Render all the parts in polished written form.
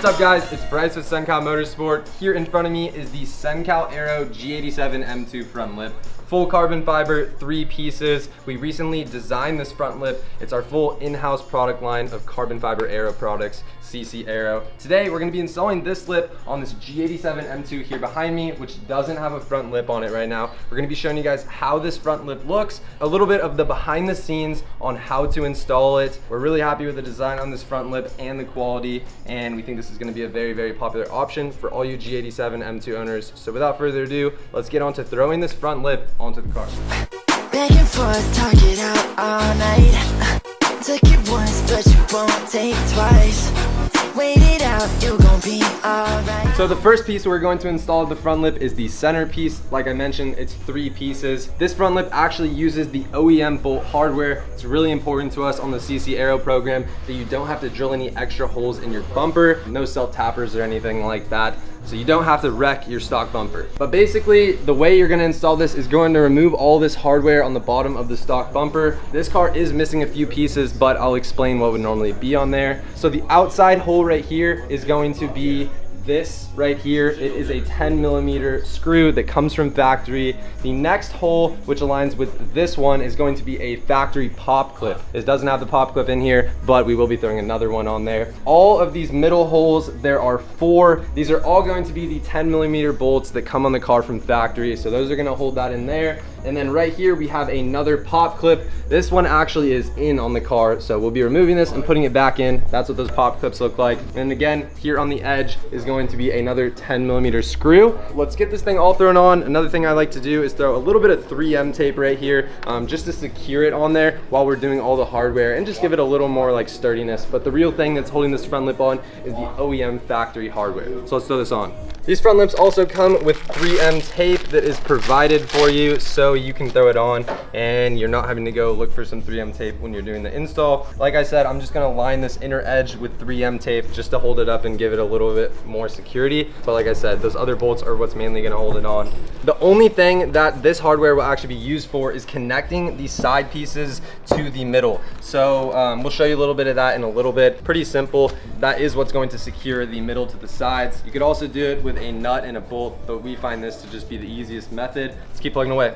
What's up guys, it's Bryce with CenCal Motorsport. Here in front of me is the CenCal Aero G87 M2 front lip. Full carbon fiber, 3 pieces. We recently designed this front lip. It's our full in-house product line of carbon fiber aero products, CenCal Aero. Today we're gonna be installing this lip on this G87 M2 here behind me, which doesn't have a front lip on it right now. We're gonna be showing you guys how this front lip looks, a little bit of the behind the scenes on how to install it. We're really happy with the design on this front lip and the quality, and we think this is gonna be a very, very popular option for all you G87 M2 owners. So without further ado, let's get on to throwing this front lip onto the car. Begging for a target out all night. Took it once, but you won't take twice. Wait it out, you gon' be alright. So the first piece we're going to install the front lip is the center piece. Like I mentioned, it's 3 pieces. This front lip actually uses the OEM bolt hardware. It's really important to us on the CenCal Aero program that you don't have to drill any extra holes in your bumper, no self tappers or anything like that. So you don't have to wreck your stock bumper. But basically, the way you're gonna install this is going to remove all this hardware on the bottom of the stock bumper. This car is missing a few pieces, but I'll explain what would normally be on there. So the outside hole right here is going to be this right here. It is a 10mm screw that comes from factory. The next hole, which aligns with this one, is going to be a factory pop clip. This doesn't have the pop clip in here, but we will be throwing another one on there. All of these middle holes, there are 4. These are all going to be the 10mm bolts that come on the car from factory. So those are gonna hold that in there. And then right here, we have another pop clip. This one actually is in on the car, so we'll be removing this and putting it back in. That's what those pop clips look like. And again, here on the edge is going to be another 10mm screw. Let's get this thing all thrown on. Another thing I like to do is throw a little bit of 3M tape right here, just to secure it on there while we're doing all the hardware and just give it a little more like sturdiness. But the real thing that's holding this front lip on is the OEM factory hardware. So let's throw this on. These front lips also come with 3M tape that is provided for you, so you can throw it on and you're not having to go look for some 3M tape when you're doing the install. Like I said, I'm just gonna line this inner edge with 3M tape just to hold it up and give it a little bit more security. But like I said, those other bolts are what's mainly gonna hold it on. The only thing that this hardware will actually be used for is connecting these side pieces to the middle. So we'll show you a little bit of that in a little bit. Pretty simple. That is what's going to secure the middle to the sides. You could also do it with a nut and a bolt, but we find this to just be the easiest method. Let's keep plugging away.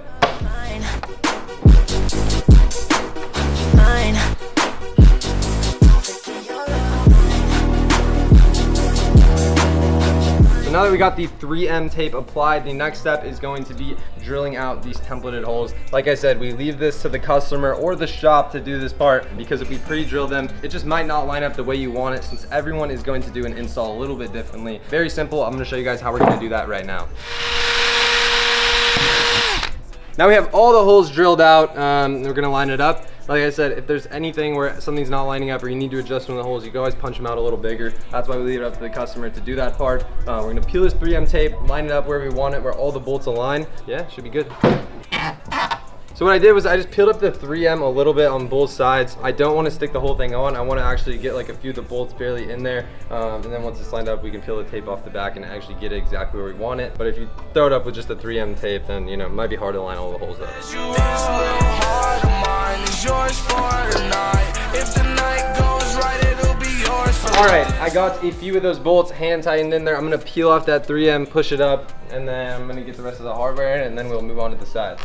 So now that we got the 3M tape applied, the next step is going to be drilling out these templated holes. Like I said, we leave this to the customer or the shop to do this part, because if we pre-drill them, it just might not line up the way you want it, since everyone is going to do an install a little bit differently. Very simple. I'm going to show you guys how we're going to do that right now. Now we have all the holes drilled out. We're going to line it up. Like I said, if there's anything where something's not lining up or you need to adjust one of the holes, you can always punch them out a little bigger. That's why we leave it up to the customer to do that part. We're gonna peel this 3M tape, line it up where we want it, where all the bolts align. Yeah, should be good. So what I did was I just peeled up the 3M a little bit on both sides. I don't want to stick the whole thing on. I want to actually get like a few of the bolts barely in there. And then once it's lined up, we can peel the tape off the back and actually get it exactly where we want it. But if you throw it up with just the 3M tape, then you know, it might be hard to line all the holes up. Alright, I got a few of those bolts hand tightened in there. I'm going to peel off that 3M, push it up, and then I'm going to get the rest of the hardware in, and then we'll move on to the sides.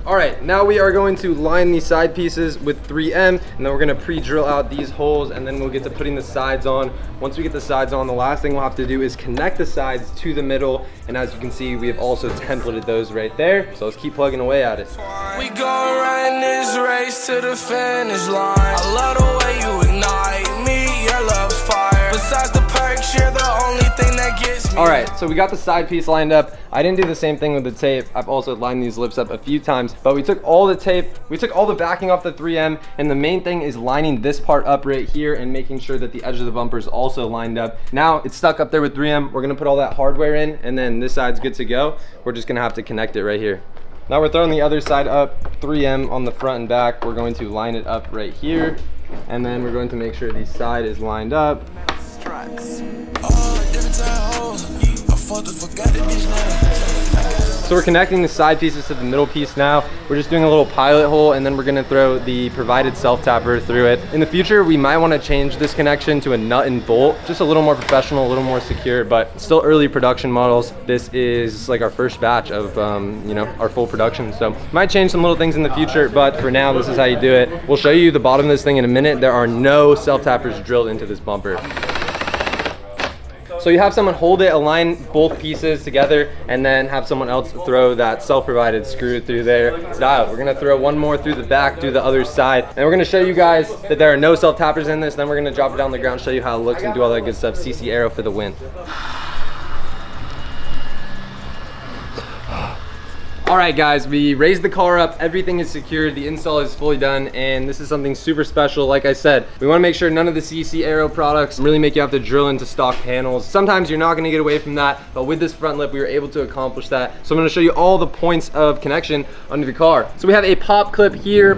Alright, now we are going to line these side pieces with 3M, and then we're going to pre-drill out these holes, and then we'll get to putting the sides on. Once we get the sides on, the last thing we'll have to do is connect the sides to the middle, and as you can see, we have also templated those right there. So let's keep plugging away at it. We go run this race to the finish line. I love the way you ignite me, your love's fire. Besides the perks, you're the only thing that gets me. Alright, so we got the side piece lined up. I didn't do the same thing with the tape. I've also lined these lips up a few times, but we took all the tape, we took all the backing off the 3M, and the main thing is lining this part up right here and making sure that the edge of the bumper is also lined up. Now it's stuck up there with 3M. We're gonna put all that hardware in, and then this side's good to go. We're just gonna have to connect it right here. Now we're throwing the other side up, 3M on the front and back. We're going to line it up right here, and then we're going to make sure the side is lined up. Oh, every time, I forgot the bitch name. So we're connecting the side pieces to the middle piece now. We're just doing a little pilot hole, and then we're gonna throw the provided self-tapper through it. In the future, we might wanna change this connection to a nut and bolt, just a little more professional, a little more secure, but still early production models. This is like our first batch of, you know, our full production. So might change some little things in the future, but for now, this is how you do it. We'll show you the bottom of this thing in a minute. There are no self-tappers drilled into this bumper. So you have someone hold it, align both pieces together, and then have someone else throw that self-provided screw through there. It's dialed. We're gonna throw one more through the back, do the other side, and we're gonna show you guys that there are no self-tappers in this. Then we're gonna drop it down the ground, show you how it looks, and do all that good stuff. CC Aero for the win. All right, guys, we raised the car up, everything is secured, the install is fully done, and this is something super special. Like I said, we wanna make sure none of the CC Aero products really make you have to drill into stock panels. Sometimes you're not gonna get away from that, but with this front lip, we were able to accomplish that. So I'm gonna show you all the points of connection under the car. So we have a pop clip here,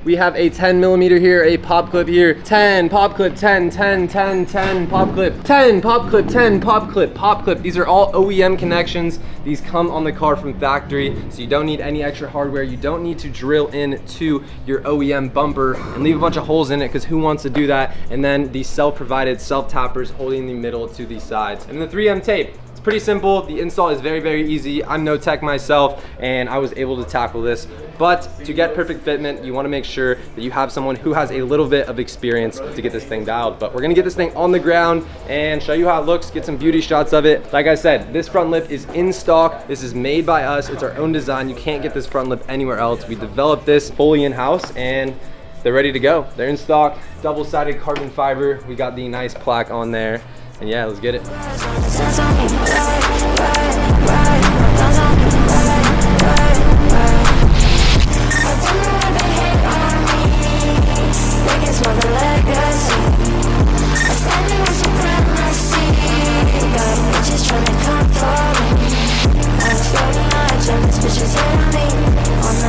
we have a 10 millimeter here, a pop clip here, 10, pop clip, 10, 10, 10, 10, pop clip, 10, pop clip, 10, pop clip, pop clip. These are all OEM connections. These come on the car from factory, so you don't need any extra hardware. You don't need to drill into your OEM bumper and leave a bunch of holes in it, because who wants to do that? And then these self-provided self-tappers holding the middle to these sides. And the 3M tape. It's pretty simple. The install is very, very easy. I'm no tech myself, and I was able to tackle this. But to get perfect fitment, you wanna make sure that you have someone who has a little bit of experience to get this thing dialed. But we're gonna get this thing on the ground and show you how it looks, get some beauty shots of it. Like I said, this front lip is in stock. This is made by us. It's our own design. You can't get this front lip anywhere else. We developed this fully in-house, and they're ready to go. They're in stock, double-sided carbon fiber. We got the nice plaque on there. And yeah, let's get it.